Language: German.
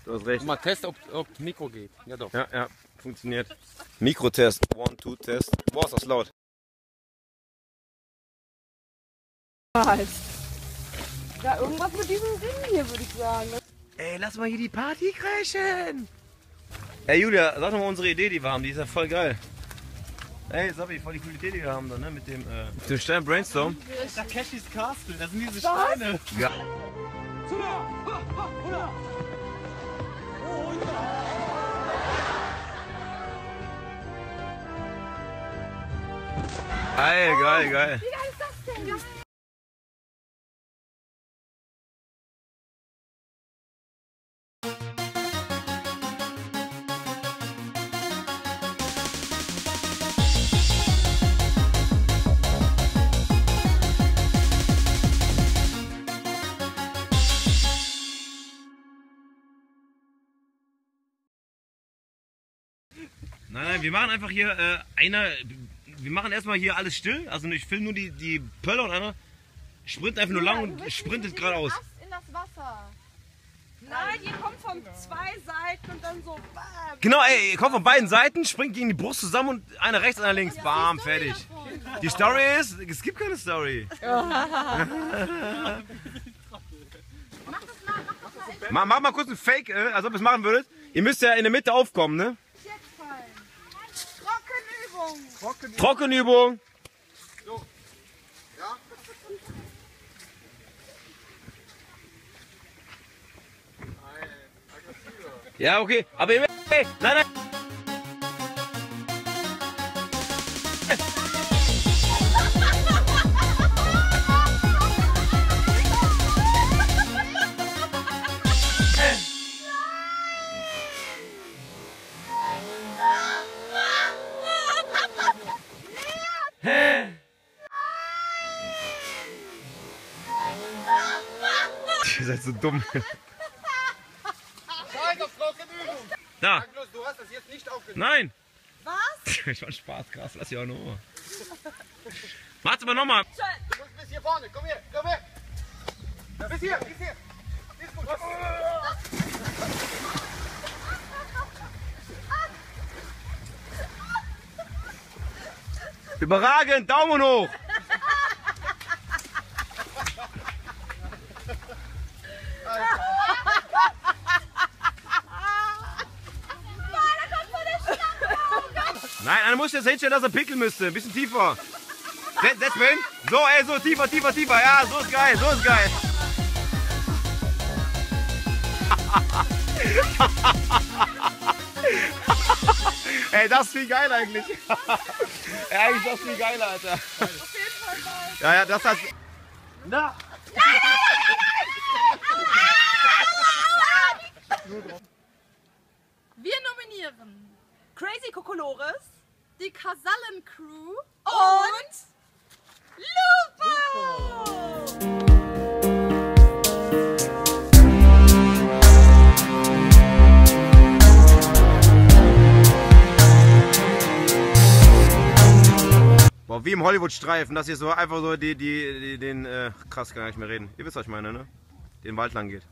Du hast recht. Mal testen, ob Mikro geht. Ja doch. Ja, ja, funktioniert. Mikrotest, 1, 2, Test. Boah, ist das laut. Ja, irgendwas mit diesem Ding hier, würde ich sagen. Ey, lass mal hier die Party crashen. Ey Julia, sag doch mal unsere Idee, die wir haben. Die ist ja voll geil. Ey, Sabi, voll die coole Idee, die wir haben da, ne? Mit dem Stein Brainstorm. Da Cashys Castle, da sind diese Steine. Ja. Geil, geil, geil. Wie geil ist das denn? Nein, wir machen einfach hier wir machen erstmal hier alles still. Also ich filme nur die Pöller und einer sprintet einfach nur lang und sprintet geradeaus. In das Wasser. Nein, ihr kommt von zwei Seiten und dann so bam. Genau, ey, ihr kommt von beiden Seiten, springt gegen die Brust zusammen und einer rechts, einer links. Bam, fertig. Die Story ist, es gibt keine Story. Mach mal kurz ein Fake, als ob ihr es machen würdet. Ihr müsst ja in der Mitte aufkommen, ne? Trockenübung. Trockenübung. So. Ja? Ja, okay. Aber ihr hey, nein. Ihr seid so dumm. Scheiß auf Trockenübung. Da. Du hast das jetzt nicht aufgenommen. Nein. Was? Ich war Spaß, krass. Lass dich auch nur. Warte mal nochmal. Du musst bis hier vorne. Komm her, komm her. Ja, bis hier, bis hier. Ist gut. Überragend. Daumen hoch. Nein, einer muss jetzt hinstellen, dass er pickeln müsste. Ein bisschen tiefer. Setz mal hin. So, ey, so tiefer, tiefer, tiefer. Ja, so ist geil, so ist geil. Ey, das ist viel geiler eigentlich. Ey, eigentlich ist das viel geiler, Alter. Auf jeden Fall geil. Ja, ja, das hat... Na! Wir nominieren Crazy Kokolores, die Kasallen Crew und Lupo! Boah, wie im Hollywood-Streifen, dass ihr so einfach so den krass, kann ich nicht mehr reden. Ihr wisst, was ich meine, ne? Den Wald lang geht.